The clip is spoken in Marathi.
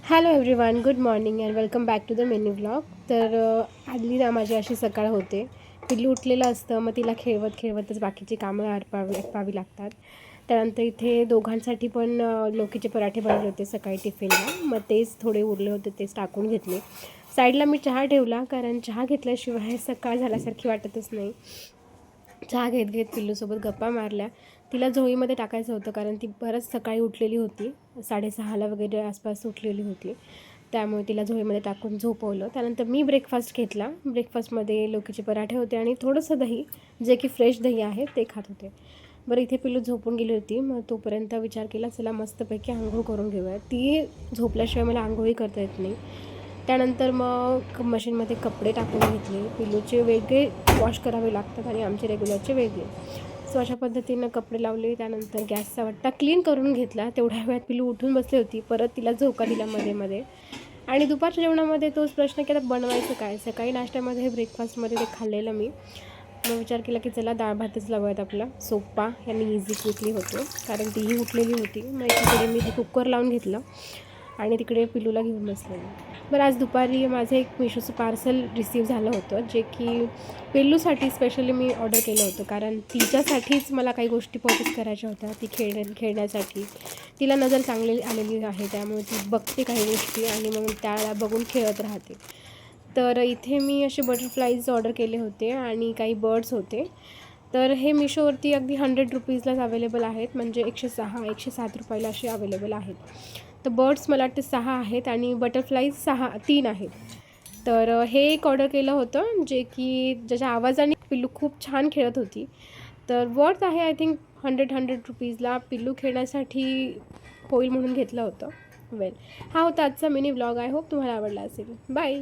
Hello everyone, good morning and welcome back to the mini vlog. तर आदली ना माझी अशी सकाळ होते. पिल्लू उठलेलं असतं, मग तिला खेळवतच बाकीची कामं आटपावी लागतात. त्यानंतर इथे दोघांसाठी पण लोकीचे पराठे बनवले होते सकाळी टिफिनला. मग तेच थोडे उरले होते, तेच टाकून घेतले. साईडला मी चहा ठेवला, कारण चहा घेतल्याशिवाय सकाळ झाल्यासारखी वाटतच नाही. चहा घेत घेत पिल्लूसोबत गप्पा मारल्या. तिला झोळीमध्ये टाकायचं होतं, कारण ती बरंच सकाळी उठलेली होती. 6:30ला वगैरे आसपास उठलेली होती, त्यामुळे तिला झोळीमध्ये टाकून झोपवलं. त्यानंतर मी ब्रेकफास्ट घेतला. ब्रेकफास्टमध्ये लोकीचे पराठे होते आणि थोडंसं दही, जे की फ्रेश दही आहे ते खात होते. बरं, इथे पिल्लू झोपून गेली होती. मग तोपर्यंत विचार केला, चला मस्तपैकी आंघोळ करून घेऊया. ती झोपल्याशिवाय मला आंघोळही करता येत नाही. त्यानंतर मग मशीनमध्ये कपडे टाकून घेतले. पिल्लूचे वेगळे वॉश करावे लागतात आणि आमचे रेग्युलरचे वेगळे. सो अशा पद्धतीनं कपडे लावले. त्यानंतर गॅसचा वट्टा क्लीन करून घेतला. तेवढ्या वेळात पिल्लू उठून बसली होती. परत तिला झोका दिला मध्ये आणि दुपारच्या जेवणामध्ये तोच प्रश्न केला, बनवायचं काय. सकाळी नाश्त्यामध्ये ब्रेकफास्टमध्ये ते खाल्लेलं मी. मग विचार केला की चला डाळ भातच लावूयात आपला सोप्पा, यांनी इझी क्विकली होतो, कारण तीही उठलेली होती. मग तिकडे मी ते कुकर लावून घेतलं आणि तिकडे पिल्लूला घेऊन बसलेलं. बरं, आज दुपारी माझं एक मिशोचं पार्सल रिसीव झालं होतं, जे की पिल्लूसाठी स्पेशली मी ऑर्डर केलं होतं, कारण तिच्यासाठीच मला काही गोष्टी पर्चेस करायच्या होत्या. ती खेळण्यासाठी तिला नजर चांगली आलेली आहे, त्यामुळे ती बघते काही गोष्टी आणि मग त्याला बघून खेळत राहते. तर इथे मी असे बटरफ्लाईज ऑर्डर केले होते आणि काही बर्ड्स होते. तर हे मिशोवरती अगदी 100 रुपीजलाच अवेलेबल आहेत, म्हणजे 107 रुपयाला असे अवेलेबल आहेत. तर बर्ड्स मला वाटते 6 आहेत आणि बटरफ्लाईज 3 आहेत. तर हे एक ऑर्डर केलं होतं, जे की ज्याच्या आवाजाने पिल्लू खूप छान खेळत होती. तर वर्थ आहे आय थिंक 100 रुपीजला. पिल्लू खेळण्यासाठी होईल म्हणून घेतलं होतं. वेल, हा होता आजचा मिनी व्लॉग. आय होप तुम्हाला आवडला असेल. बाय.